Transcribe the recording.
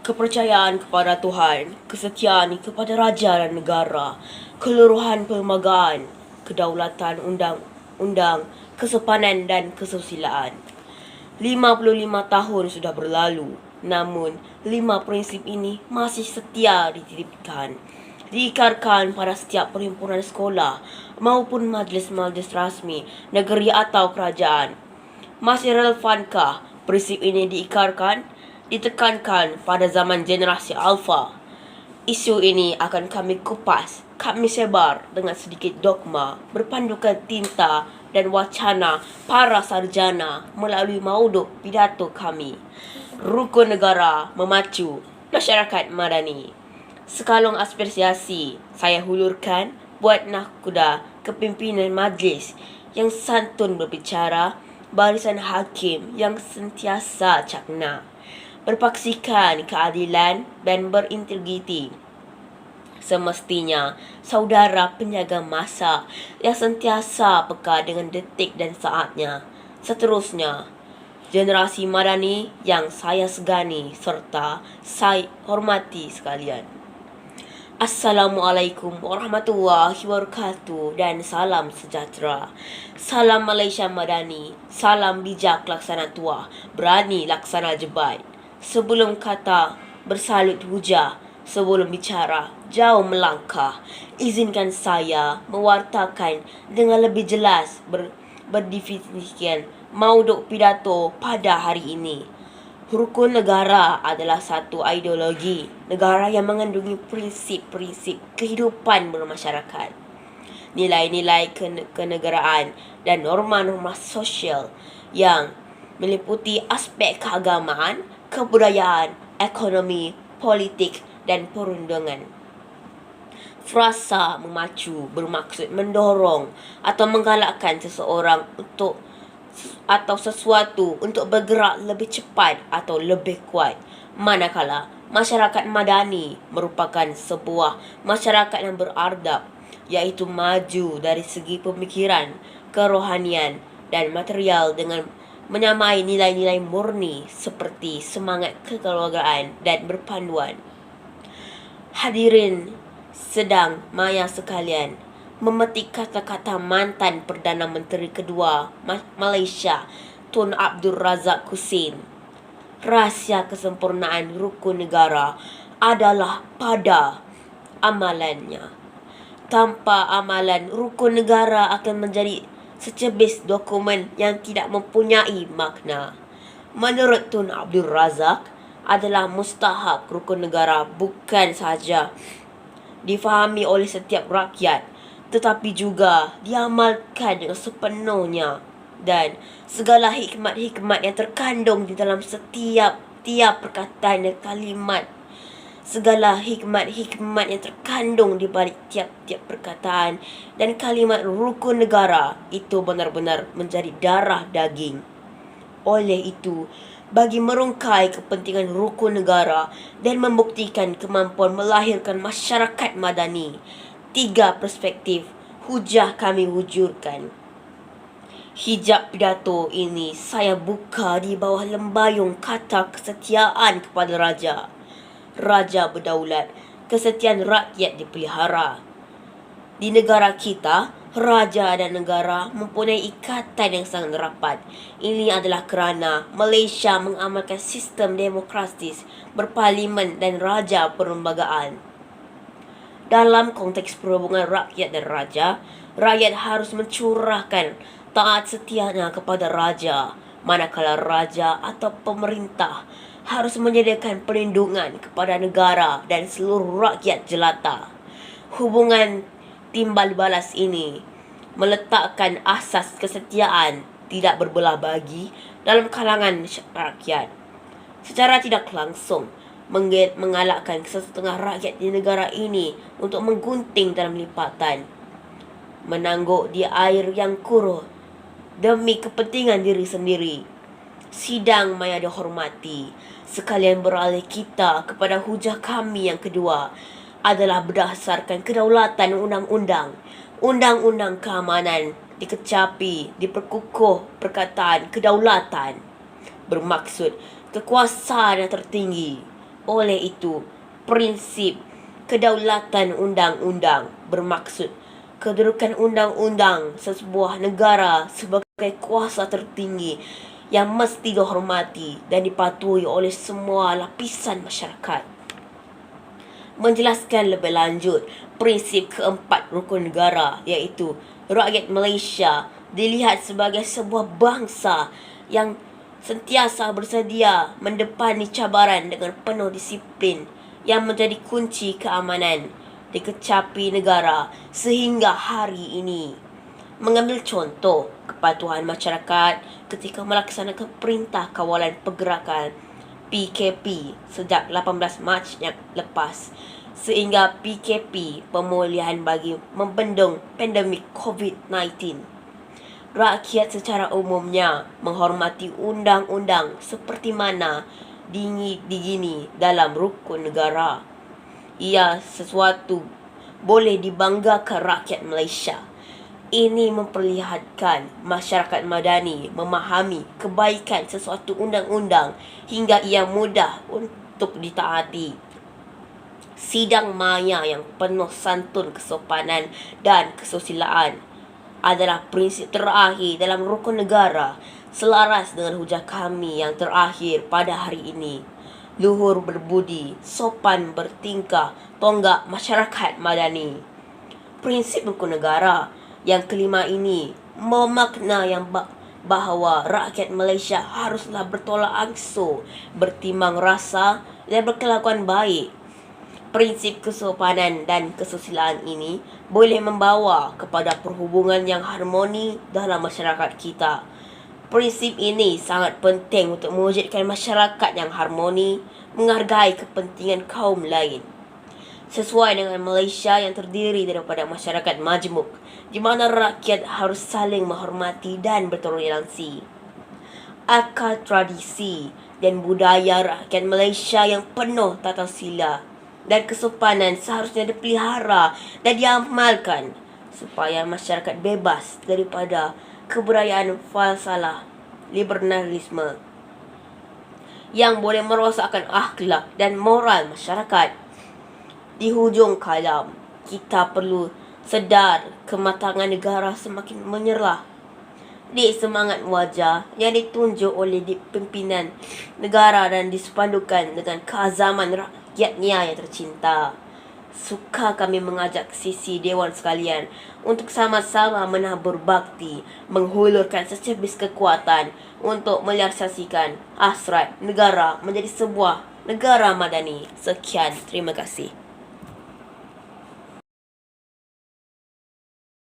kepercayaan kepada Tuhan, kesetiaan kepada raja dan negara, keluruhan perlembagaan, kedaulatan undang-undang, kesopanan dan kesusilaan. 55 tahun sudah berlalu, namun 5 prinsip ini masih setia dititipkan, diikarkan pada setiap perhimpunan sekolah maupun majlis-majlis rasmi negeri atau kerajaan. Masih relevankah prinsip ini ditekankan pada zaman generasi Alpha? Isu ini akan kami kupas, kami sebar dengan sedikit dogma, berpandukan tinta dan wacana para sarjana melalui mauduk pidato kami. Rukun negara memacu masyarakat madani. Sekalung aspirasi saya hulurkan buat nahkoda kepimpinan majlis yang santun berbicara, barisan hakim yang sentiasa cakna, berpaksikan keadilan dan berintegriti. Semestinya saudara penjaga masa yang sentiasa peka dengan detik dan saatnya. Seterusnya, generasi madani yang saya segani serta saya hormati sekalian. Assalamualaikum warahmatullahi wabarakatuh dan salam sejahtera. Salam Malaysia Madani, salam bijak laksana tua, berani laksana jebat. Sebelum kata bersalut hujah, sebelum bicara jauh melangkah, izinkan saya mewartakan dengan lebih jelas berdefinisikan mauduk pidato pada hari ini. Rukun negara adalah satu ideologi negara yang mengandungi prinsip-prinsip kehidupan bermasyarakat, nilai-nilai kenegaraan dan norma-norma sosial yang meliputi aspek keagamaan, kebudayaan, ekonomi, politik, dan perundangan. Frasa memacu bermaksud mendorong atau menggalakkan seseorang atau sesuatu untuk bergerak lebih cepat atau lebih kuat, manakala masyarakat madani merupakan sebuah masyarakat yang beradab, iaitu maju dari segi pemikiran, kerohanian dan material dengan menyamai nilai-nilai murni seperti semangat kekeluargaan dan berpanduan. Hadirin sedang maya sekalian, memetik kata-kata mantan Perdana Menteri kedua Malaysia Tun Abdul Razak Husin. Rahsia kesempurnaan rukun negara adalah pada amalannya. Tanpa amalan, rukun negara akan menjadi secebis dokumen yang tidak mempunyai makna. Menurut Tun Abdul Razak, adalah mustahak rukun negara bukan sahaja difahami oleh setiap rakyat, tetapi juga diamalkan dengan sepenuhnya, dan segala hikmat-hikmat yang terkandung di dalam setiap perkataan dan kalimat, segala hikmat-hikmat yang terkandung di balik tiap-tiap perkataan dan kalimat rukun negara itu benar-benar menjadi darah daging. Oleh itu, bagi merungkai kepentingan rukun negara dan membuktikan kemampuan melahirkan masyarakat madani, 3 perspektif hujah kami wujudkan. Hijab pidato ini saya buka di bawah lembayung kata kesetiaan kepada raja. Raja berdaulat, kesetiaan rakyat dipelihara. Di negara kita, raja dan negara mempunyai ikatan yang sangat rapat. Ini adalah kerana Malaysia mengamalkan sistem demokratis, berparlimen dan raja perlembagaan. Dalam konteks perhubungan rakyat dan raja, rakyat harus mencurahkan taat setianya kepada raja, manakala raja atau pemerintah harus menyediakan perlindungan kepada negara dan seluruh rakyat jelata. Hubungan timbal balas ini meletakkan asas kesetiaan tidak berbelah bagi dalam kalangan rakyat. Secara tidak langsung mengalahkan setengah rakyat di negara ini untuk menggunting dalam lipatan, menangguk di air yang kuruh demi kepentingan diri sendiri. Sidang maya dihormati, sekalian beralih kita kepada hujah kami yang kedua adalah berdasarkan kedaulatan undang-undang. Undang-undang keamanan dikecapi, diperkukuh perkataan kedaulatan, bermaksud kekuasaan yang tertinggi. Oleh itu, prinsip kedaulatan undang-undang bermaksud kedudukan undang-undang sebuah negara sebagai kuasa tertinggi yang mesti dihormati dan dipatuhi oleh semua lapisan masyarakat. Menjelaskan lebih lanjut, prinsip keempat rukun negara iaitu rakyat Malaysia dilihat sebagai sebuah bangsa yang sentiasa bersedia mendepani cabaran dengan penuh disiplin yang menjadi kunci keamanan dikecapi negara sehingga hari ini. Mengambil contoh kepatuhan masyarakat ketika melaksanakan Perintah Kawalan Pergerakan PKP sejak 18 Mac yang lepas, sehingga PKP pemulihan bagi membendung pandemik COVID-19. Rakyat secara umumnya menghormati undang-undang seperti mana digini dalam rukun negara. Ia sesuatu boleh dibanggakan rakyat Malaysia. Ini memperlihatkan masyarakat madani memahami kebaikan sesuatu undang-undang hingga ia mudah untuk ditaati. Sidang maya yang penuh santun, kesopanan dan kesusilaan adalah prinsip terakhir dalam rukun negara, selaras dengan hujah kami yang terakhir pada hari ini. Luhur berbudi, sopan bertingkah, tonggak masyarakat madani. Prinsip rukun negara yang kelima ini memakna yang bahawa rakyat Malaysia haruslah bertolak ansur, bertimbang rasa dan berkelakuan baik. Prinsip kesopanan dan kesusilaan ini boleh membawa kepada perhubungan yang harmoni dalam masyarakat kita. Prinsip ini sangat penting untuk mewujudkan masyarakat yang harmoni, menghargai kepentingan kaum lain. Sesuai dengan Malaysia yang terdiri daripada masyarakat majmuk, di mana rakyat harus saling menghormati dan bertoleransi. Akal tradisi dan budaya rakyat Malaysia yang penuh tata sila dan kesopanan seharusnya dipelihara dan diamalkan supaya masyarakat bebas daripada kebudayaan falsalah liberalisme yang boleh merosakkan akhlak dan moral masyarakat. Di hujung kalam, kita perlu sedar kematangan negara semakin menyerlah di semangat wajah yang ditunjuk oleh pimpinan negara dan disepadukan dengan keazaman rakyatnya yang tercinta. Suka kami mengajak sisi Dewan sekalian untuk sama-sama menabur bakti, menghulurkan secebis kekuatan untuk merealisasikan hasrat negara menjadi sebuah negara madani. Sekian, terima kasih.